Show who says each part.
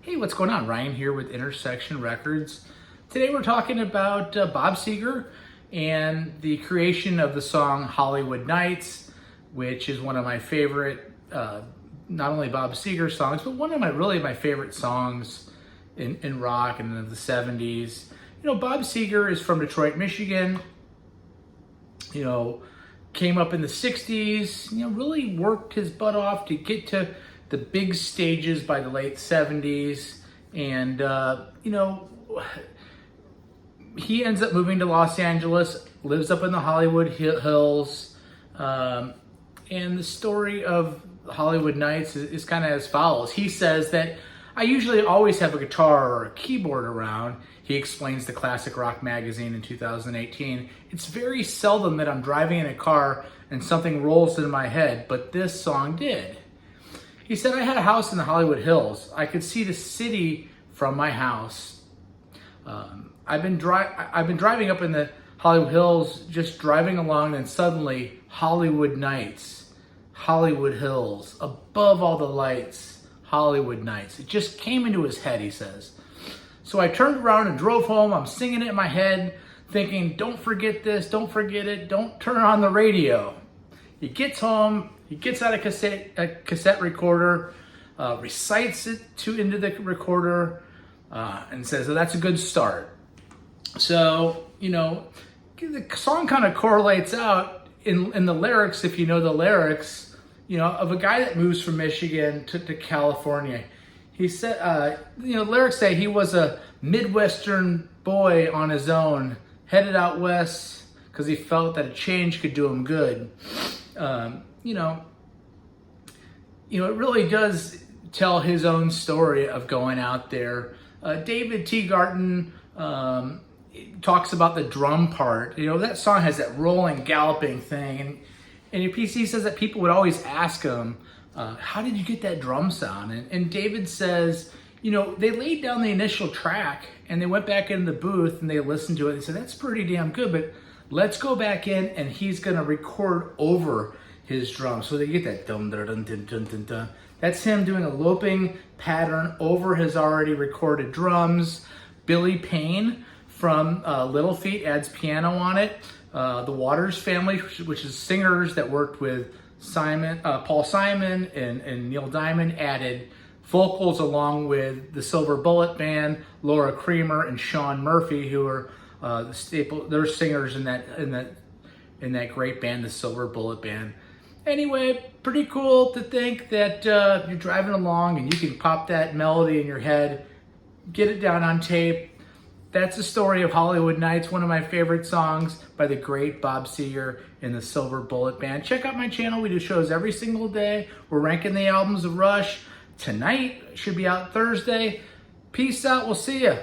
Speaker 1: Hey, what's going on? Ryan here with Intersection Records. Today we're talking about Bob Seger and the creation of the song Hollywood Nights, which is one of my favorite, not only Bob Seger songs, but one of my favorite songs in rock and in the 70s. You know, Bob Seger is from Detroit, Michigan. You know, came up in the 60s, really worked his butt off to get to the big stages by the late 70s. And, he ends up moving to Los Angeles, lives up in the Hollywood Hills. And the story of Hollywood Nights is kind of as follows. He says that I usually always have a guitar or a keyboard around. He explains to Classic Rock magazine in 2018. It's very seldom that I'm driving in a car and something rolls in my head, but this song did. He said, I had a house in the Hollywood Hills. I could see the city from my house. I've been driving up in the Hollywood Hills, just driving along, and suddenly Hollywood Nights, Hollywood Hills, above all the lights, Hollywood Nights. It just came into his head, he says. So I turned around and drove home. I'm singing it in my head, thinking, don't forget this, don't forget it, don't turn on the radio. He gets home, he gets out a cassette recorder, recites it into the recorder, and says, oh, that's a good start. So, the song kind of correlates out in the lyrics, if you know the lyrics, of a guy that moves from Michigan to California. He said, lyrics say he was a Midwestern boy on his own, headed out west because he felt that a change could do him good. It really does tell his own story of going out there. David Teagarden talks about the drum part. That song has that rolling, galloping thing. And your PC says that people would always ask him, how did you get that drum sound? And David says, they laid down the initial track and they went back in the booth and they listened to it. They said, that's pretty damn good, but let's go back in and he's going to record over his drum. So they get that dum dum dum dum dum dum dum. That's him doing a looping pattern over his already recorded drums. Billy Payne from Little Feat adds piano on it. The Waters family, which is singers that worked with Paul Simon and Neil Diamond, added vocals along with the Silver Bullet Band, Laura Creamer and Sean Murphy, who are they're singers in that great band, the Silver Bullet Band. Anyway, pretty cool to think that you're driving along and you can pop that melody in your head, get it down on tape. That's the story of Hollywood Nights, one of my favorite songs by the great Bob Seger and the Silver Bullet Band. Check out my channel. We do shows every single day. We're ranking the albums of Rush. Tonight should be out Thursday. Peace out. We'll see ya.